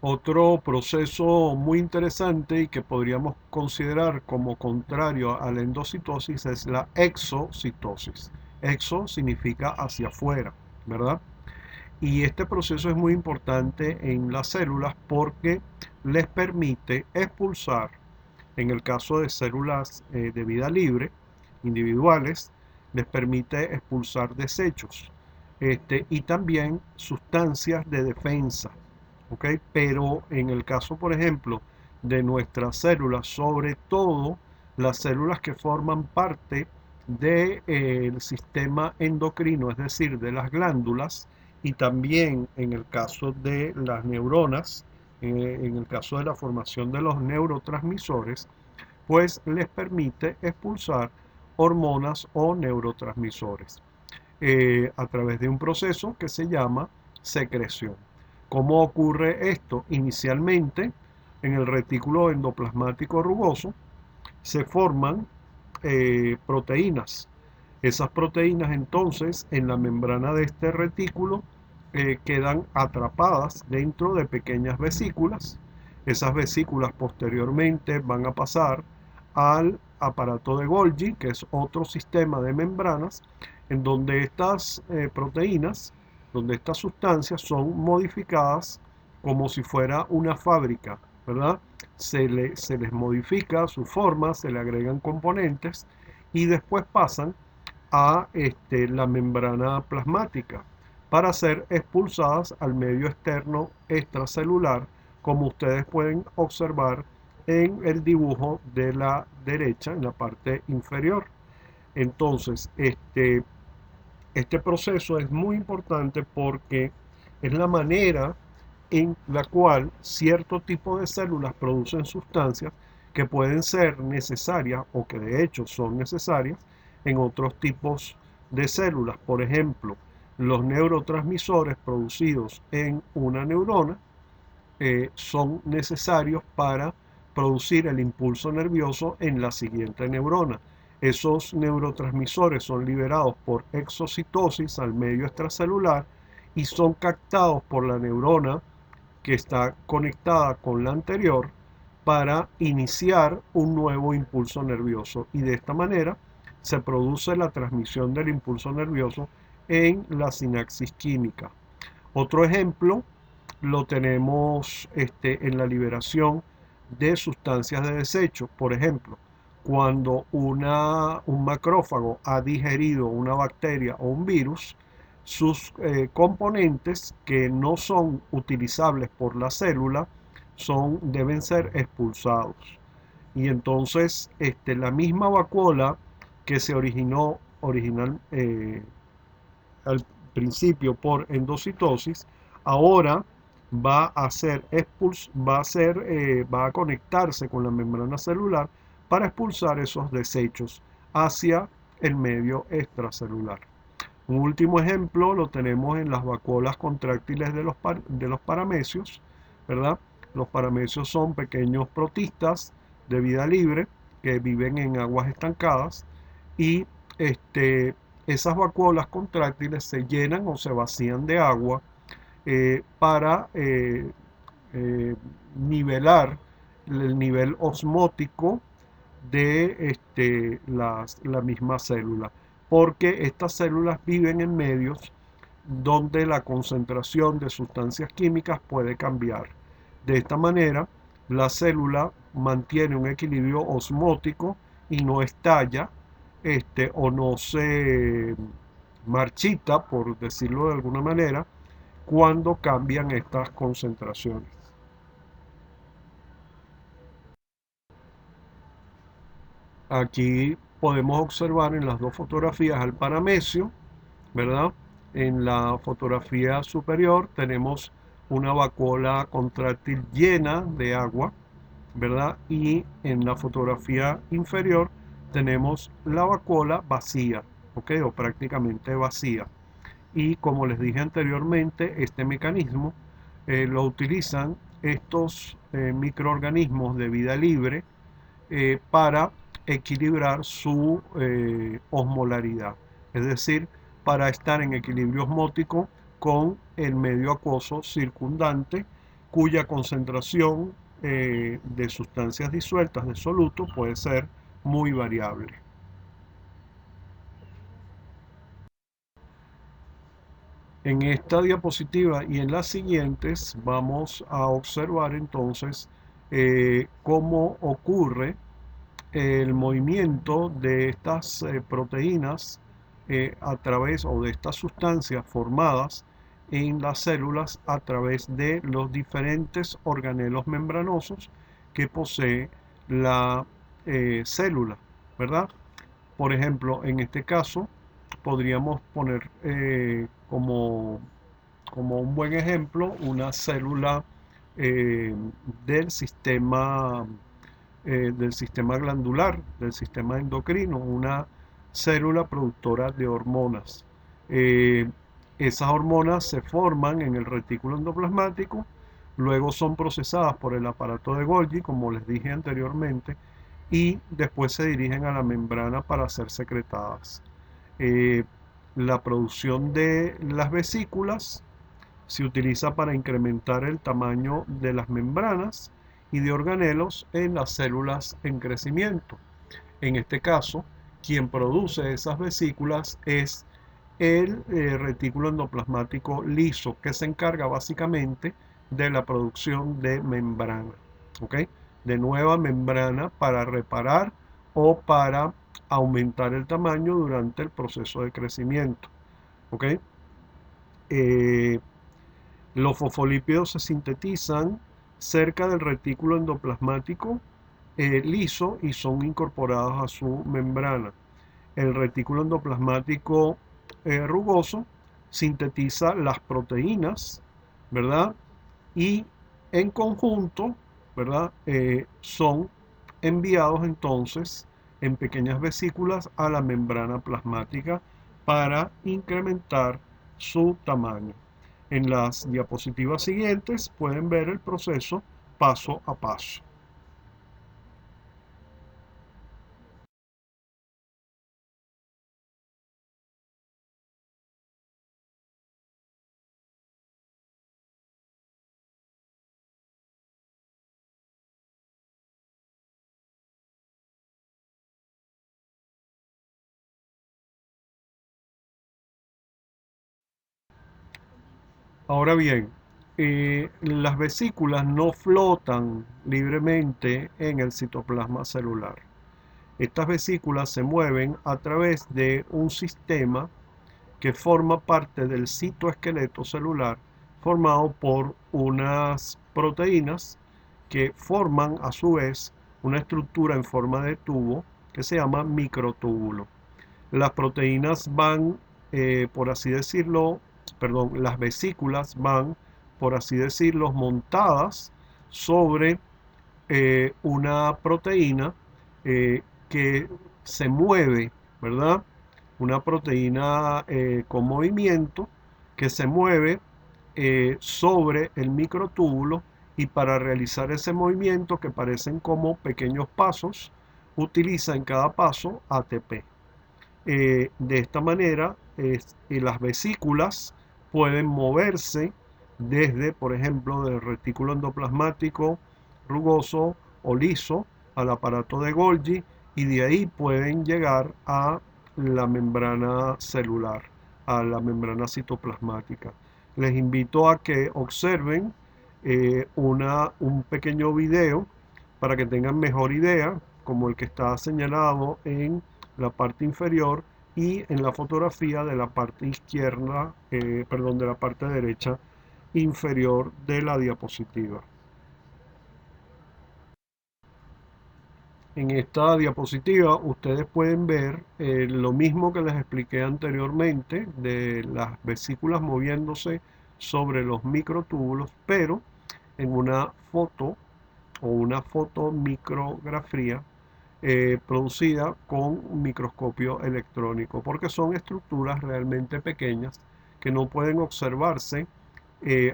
Otro proceso muy interesante y que podríamos considerar como contrario a la endocitosis es la exocitosis. Exo significa hacia afuera, ¿verdad? Y este proceso es muy importante en las células porque les permite expulsar, en el caso de células de vida libre, individuales, les permite expulsar desechos, y también sustancias de defensa, ¿ok? Pero en el caso, por ejemplo, de nuestras células, sobre todo las células que forman parte del sistema endocrino, es decir, de las glándulas, y también en el caso de las neuronas, en el caso de la formación de los neurotransmisores, pues les permite expulsar hormonas o neurotransmisores a través de un proceso que se llama secreción. ¿Cómo ocurre esto? Inicialmente, en el retículo endoplasmático rugoso se forman proteínas. Esas proteínas entonces en la membrana de este retículo quedan atrapadas dentro de pequeñas vesículas. Esas vesículas posteriormente van a pasar al aparato de Golgi, que es otro sistema de membranas, en donde estas proteínas, donde estas sustancias son modificadas como si fuera una fábrica, ¿verdad? Se les modifica su forma, se le agregan componentes y después pasan a la membrana plasmática para ser expulsadas al medio externo extracelular, como ustedes pueden observar en el dibujo de la derecha, en la parte inferior. Entonces, este proceso es muy importante porque es la manera en la cual cierto tipo de células producen sustancias que pueden ser necesarias o que de hecho son necesarias en otros tipos de células. Por ejemplo, los neurotransmisores producidos en una neurona son necesarios para producir el impulso nervioso en la siguiente neurona. Esos neurotransmisores son liberados por exocitosis al medio extracelular y son captados por la neurona que está conectada con la anterior para iniciar un nuevo impulso nervioso, y de esta manera se produce la transmisión del impulso nervioso en la sinapsis química. Otro ejemplo lo tenemos en la liberación de sustancias de desecho. Por ejemplo, cuando un macrófago ha digerido una bacteria o un virus, sus componentes que no son utilizables por la célula deben ser expulsados. Y entonces la misma vacuola que se originó al principio por endocitosis, ahora va a conectarse con la membrana celular para expulsar esos desechos hacia el medio extracelular. Un último ejemplo lo tenemos en las vacuolas contráctiles de los paramecios, ¿verdad? Los paramecios son pequeños protistas de vida libre que viven en aguas estancadas, y esas vacuolas contráctiles se llenan o se vacían de agua para nivelar el nivel osmótico de la misma célula, porque estas células viven en medios donde la concentración de sustancias químicas puede cambiar. De esta manera, la célula mantiene un equilibrio osmótico y no estalla o no se marchita, por decirlo de alguna manera, cuando cambian estas concentraciones. Aquí podemos observar en las dos fotografías al paramecio, ¿verdad? En la fotografía superior tenemos una vacuola contráctil llena de agua, ¿verdad? Y en la fotografía inferior tenemos la vacuola vacía, ¿ok? O prácticamente vacía. Y como les dije anteriormente, este mecanismo lo utilizan estos microorganismos de vida libre para equilibrar su osmolaridad, es decir, para estar en equilibrio osmótico con el medio acuoso circundante, cuya concentración de sustancias disueltas de soluto puede ser muy variable. En esta diapositiva y en las siguientes vamos a observar entonces cómo ocurre el movimiento de estas proteínas a través, o de estas sustancias formadas en las células a través de los diferentes organelos membranosos que posee la célula, ¿verdad? Por ejemplo, en este caso podríamos poner como un buen ejemplo una célula eh, del sistema glandular, del sistema endocrino, una célula productora de hormonas. Eh, Esas hormonas se forman en el retículo endoplasmático, luego son procesadas por el aparato de Golgi, como les dije anteriormente, y después se dirigen a la membrana para ser secretadas. Eh, la producción de las vesículas se utiliza para incrementar el tamaño de las membranas y de organelos en las células en crecimiento. En este caso, quien produce esas vesículas es el retículo endoplasmático liso, que se encarga básicamente de la producción de membrana, ¿ok? De nueva membrana para reparar o para aumentar el tamaño durante el proceso de crecimiento, ¿ok? Los fosfolípidos se sintetizan cerca del retículo endoplasmático liso y son incorporados a su membrana. El retículo endoplasmático rugoso sintetiza las proteínas, ¿verdad? Y en conjunto, ¿verdad? Son enviados entonces en pequeñas vesículas a la membrana plasmática para incrementar su tamaño. En las diapositivas siguientes pueden ver el proceso paso a paso. Ahora bien, las vesículas no flotan libremente en el citoplasma celular. Estas vesículas se mueven a través de un sistema que forma parte del citoesqueleto celular, formado por unas proteínas que forman a su vez una estructura en forma de tubo que se llama microtúbulo. Las proteínas van, por así decirlo, perdón, las vesículas van, por así decirlo, montadas sobre una proteína que se mueve, ¿verdad? Una proteína con movimiento que se mueve sobre el microtúbulo, y para realizar ese movimiento, que parecen como pequeños pasos, utiliza en cada paso ATP. De esta manera, las vesículas pueden moverse desde, por ejemplo, del retículo endoplasmático rugoso o liso al aparato de Golgi, y de ahí pueden llegar a la membrana celular, a la membrana citoplasmática. Les invito a que observen un pequeño video para que tengan mejor idea, como el que está señalado en la parte inferior y en la fotografía de la parte izquierda, perdón, de la parte derecha inferior de la diapositiva. En esta diapositiva ustedes pueden ver lo mismo que les expliqué anteriormente de las vesículas moviéndose sobre los microtúbulos, pero en una foto o una fotomicrografía producida con un microscopio electrónico, porque son estructuras realmente pequeñas que no pueden observarse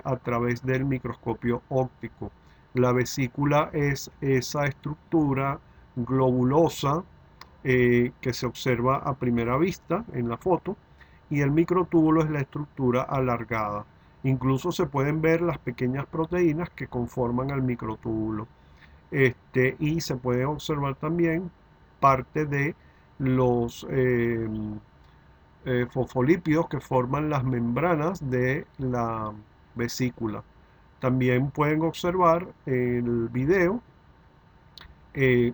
a través del microscopio óptico. La vesícula es esa estructura globulosa que se observa a primera vista en la foto, y el microtúbulo es la estructura alargada. Incluso se pueden ver las pequeñas proteínas que conforman al microtúbulo. Y se puede observar también parte de los fosfolípidos que forman las membranas de la vesícula. También pueden observar el video eh,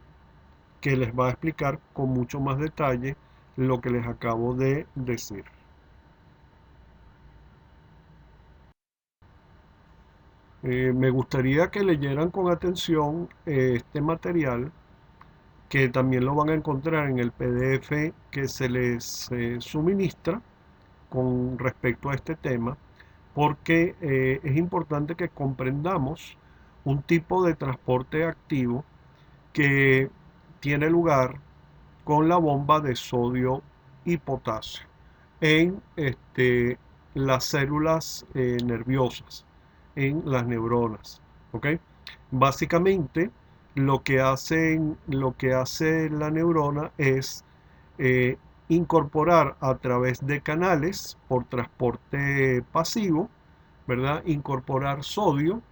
que les va a explicar con mucho más detalle lo que les acabo de decir. Me gustaría que leyeran con atención este material, que también lo van a encontrar en el PDF que se les suministra con respecto a este tema, porque es importante que comprendamos un tipo de transporte activo que tiene lugar con la bomba de sodio y potasio en las células nerviosas, en las neuronas. ¿Ok? Básicamente, lo que hace la neurona es eh, incorporar a través de canales por transporte pasivo, ¿verdad? Incorporar sodio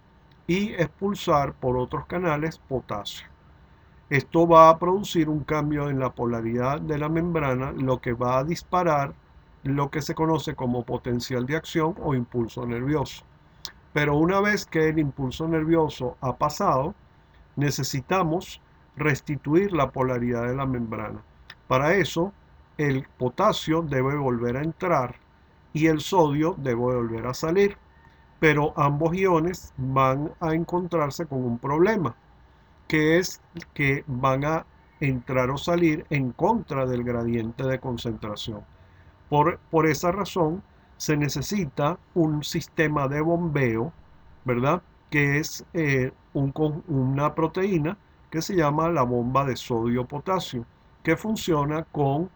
y expulsar por otros canales potasio. Esto va a producir un cambio en la polaridad de la membrana, lo que va a disparar lo que se conoce como potencial de acción o impulso nervioso. Pero una vez que el impulso nervioso ha pasado, necesitamos restituir la polaridad de la membrana. Para eso, el potasio debe volver a entrar y el sodio debe volver a salir. Pero ambos iones van a encontrarse con un problema, que es que van a entrar o salir en contra del gradiente de concentración. Por esa razón, se necesita un sistema de bombeo, ¿verdad? Que es una proteína que se llama la bomba de sodio-potasio, que funciona con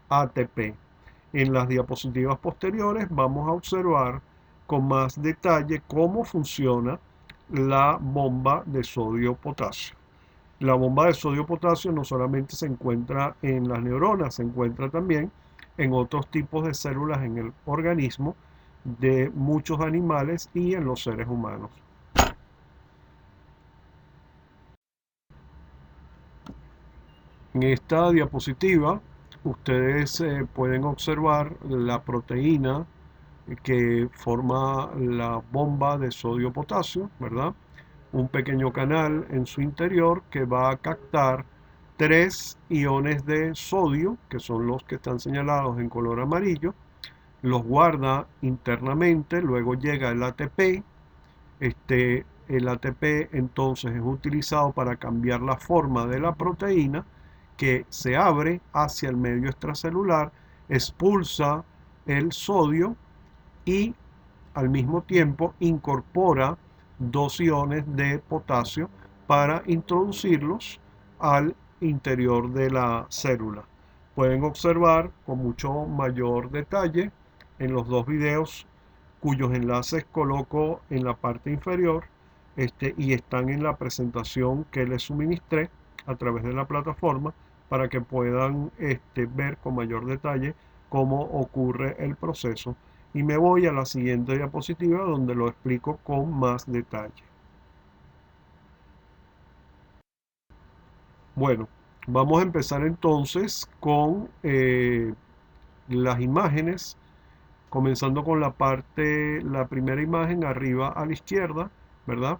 ATP. En las diapositivas posteriores vamos a observar con más detalle cómo funciona la bomba de sodio-potasio. La bomba de sodio-potasio no solamente se encuentra en las neuronas, se encuentra también en otros tipos de células en el organismo de muchos animales y en los seres humanos. En esta diapositiva ustedes pueden observar la proteína que forma la bomba de sodio-potasio, ¿verdad? Un pequeño canal en su interior que va a captar 3 iones de sodio, que son los que están señalados en color amarillo, los guarda internamente, luego llega el ATP. El ATP entonces es utilizado para cambiar la forma de la proteína, que se abre hacia el medio extracelular, expulsa el sodio y al mismo tiempo incorpora 2 iones de potasio para introducirlos al interior de la célula. Pueden observar con mucho mayor detalle en los 2 videos cuyos enlaces coloco en la parte inferior y están en la presentación que les suministré a través de la plataforma para que puedan ver con mayor detalle cómo ocurre el proceso. Y me voy a la siguiente diapositiva donde lo explico con más detalle. Bueno, vamos a empezar entonces con las imágenes, comenzando con la primera imagen arriba a la izquierda, ¿verdad?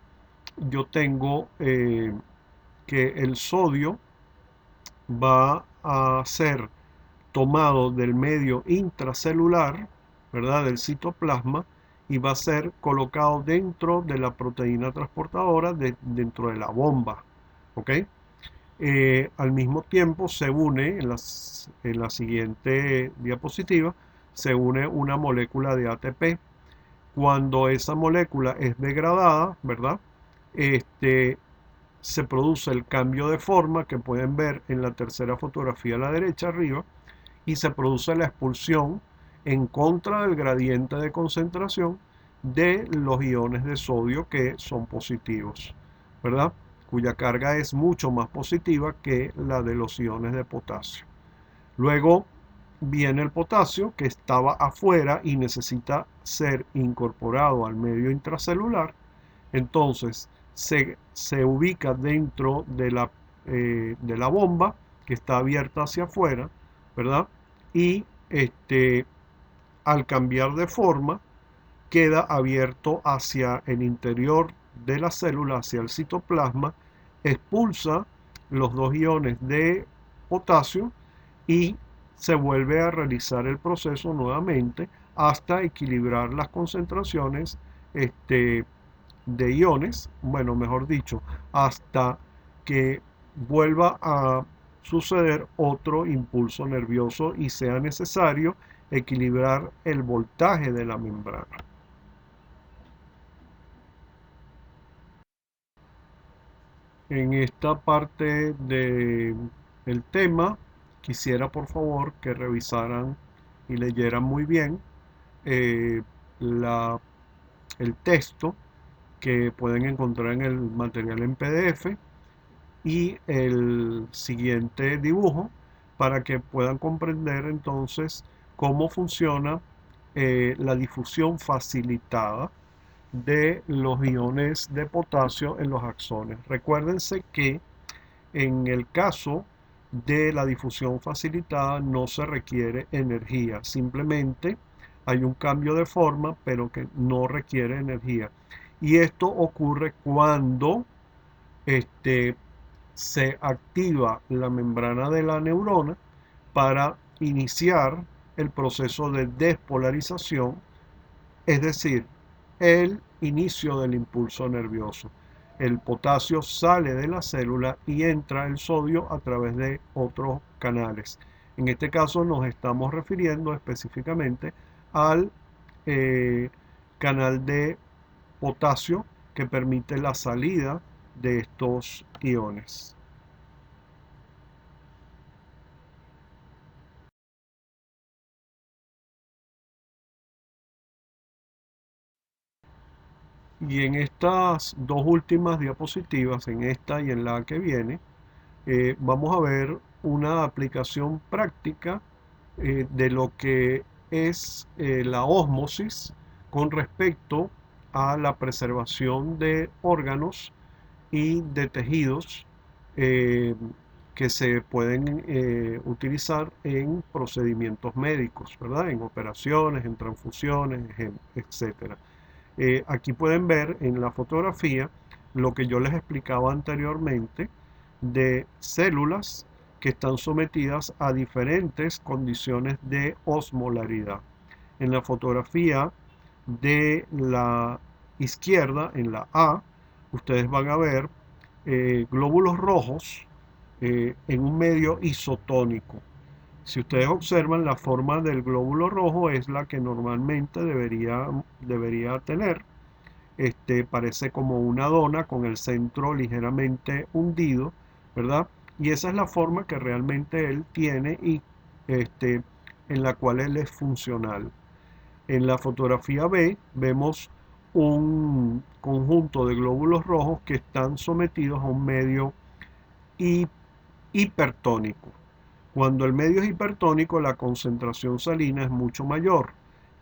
Yo tengo que el sodio va a ser tomado del medio intracelular, ¿verdad? Del citoplasma, y va a ser colocado dentro de la proteína transportadora, dentro de la bomba, ¿ok? Al mismo tiempo se une, en la siguiente diapositiva, se une una molécula de ATP. Cuando esa molécula es degradada, ¿verdad? Se produce el cambio de forma que pueden ver en la tercera fotografía a la derecha arriba, y se produce la expulsión en contra del gradiente de concentración de los iones de sodio que son positivos, ¿verdad? Cuya carga es mucho más positiva que la de los iones de potasio. Luego viene el potasio, que estaba afuera y necesita ser incorporado al medio intracelular. Entonces se ubica dentro de la bomba, que está abierta hacia afuera, ¿verdad? Y al cambiar de forma queda abierto hacia el interior de la célula, hacia el citoplasma, expulsa los 2 iones de potasio y se vuelve a realizar el proceso nuevamente hasta equilibrar las concentraciones de iones, bueno, mejor dicho, hasta que vuelva a suceder otro impulso nervioso y sea necesario equilibrar el voltaje de la membrana. En esta parte del tema, quisiera por favor que revisaran y leyeran muy bien eh, el texto que pueden encontrar en el material en PDF y el siguiente dibujo, para que puedan comprender entonces cómo funciona la difusión facilitada de los iones de potasio en los axones. Recuérdense que en el caso de la difusión facilitada no se requiere energía, simplemente hay un cambio de forma, pero que no requiere energía. Y esto ocurre cuando se activa la membrana de la neurona para iniciar el proceso de despolarización, es decir, el inicio del impulso nervioso. El potasio sale de la célula y entra el sodio a través de otros canales. En este caso nos estamos refiriendo específicamente al canal de potasio que permite la salida de estos iones. Y en estas dos últimas diapositivas, en esta y en la que viene, vamos a ver una aplicación práctica de lo que es la ósmosis con respecto a la preservación de órganos y de tejidos eh, que se pueden utilizar en procedimientos médicos, ¿verdad? En operaciones, en transfusiones, etcétera. Aquí pueden ver en la fotografía lo que yo les explicaba anteriormente de células que están sometidas a diferentes condiciones de osmolaridad. En la fotografía de la izquierda, en la A, ustedes van a ver glóbulos rojos en un medio isotónico. Si ustedes observan, la forma del glóbulo rojo es la que normalmente debería tener. Parece como una dona con el centro ligeramente hundido, ¿verdad? Y esa es la forma que realmente él tiene y en la cual él es funcional. En la fotografía B vemos un conjunto de glóbulos rojos que están sometidos a un medio hipertónico. Cuando el medio es hipertónico, la concentración salina es mucho mayor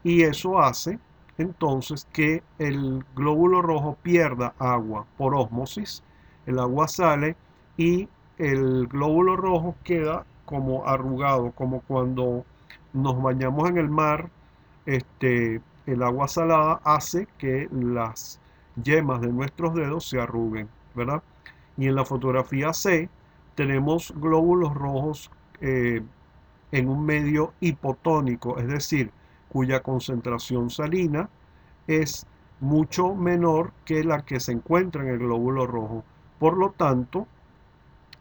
y eso hace entonces que el glóbulo rojo pierda agua por ósmosis. El agua sale y el glóbulo rojo queda como arrugado, como cuando nos bañamos en el mar. El agua salada hace que las yemas de nuestros dedos se arruguen, ¿verdad? Y en la fotografía C tenemos glóbulos rojos eh, en un medio hipotónico, es decir, cuya concentración salina es mucho menor que la que se encuentra en el glóbulo rojo. Por lo tanto,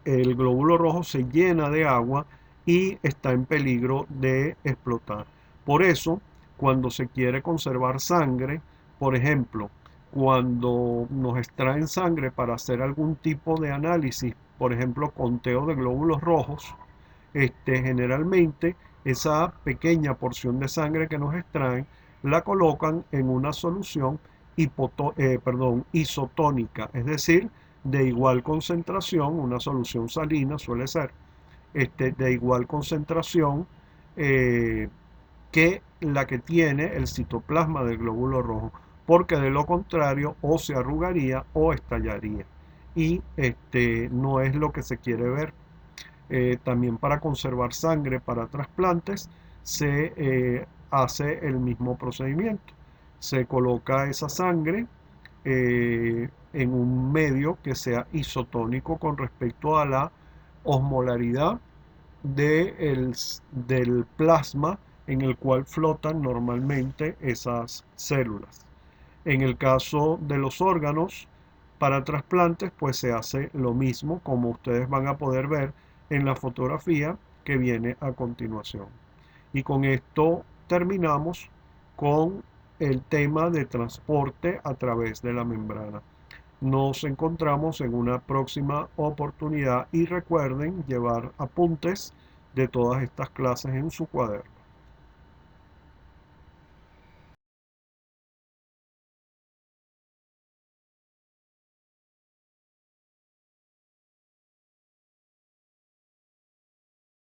el glóbulo rojo se llena de agua y está en peligro de explotar. Por eso, cuando se quiere conservar sangre, por ejemplo, cuando nos extraen sangre para hacer algún tipo de análisis, por ejemplo, conteo de glóbulos rojos, generalmente esa pequeña porción de sangre que nos extraen la colocan en una solución isotónica, es decir, de igual concentración, una solución salina suele ser, de igual concentración eh, que la que tiene el citoplasma del glóbulo rojo, porque de lo contrario o se arrugaría o estallaría. Y no es lo que se quiere ver. También para conservar sangre para trasplantes se hace el mismo procedimiento. Se coloca esa sangre en un medio que sea isotónico con respecto a la osmolaridad del plasma en el cual flotan normalmente esas células. En el caso de los órganos para trasplantes, pues se hace lo mismo, como ustedes van a poder ver en la fotografía que viene a continuación. Y con esto terminamos con el tema de transporte a través de la membrana. Nos encontramos en una próxima oportunidad y recuerden llevar apuntes de todas estas clases en su cuaderno.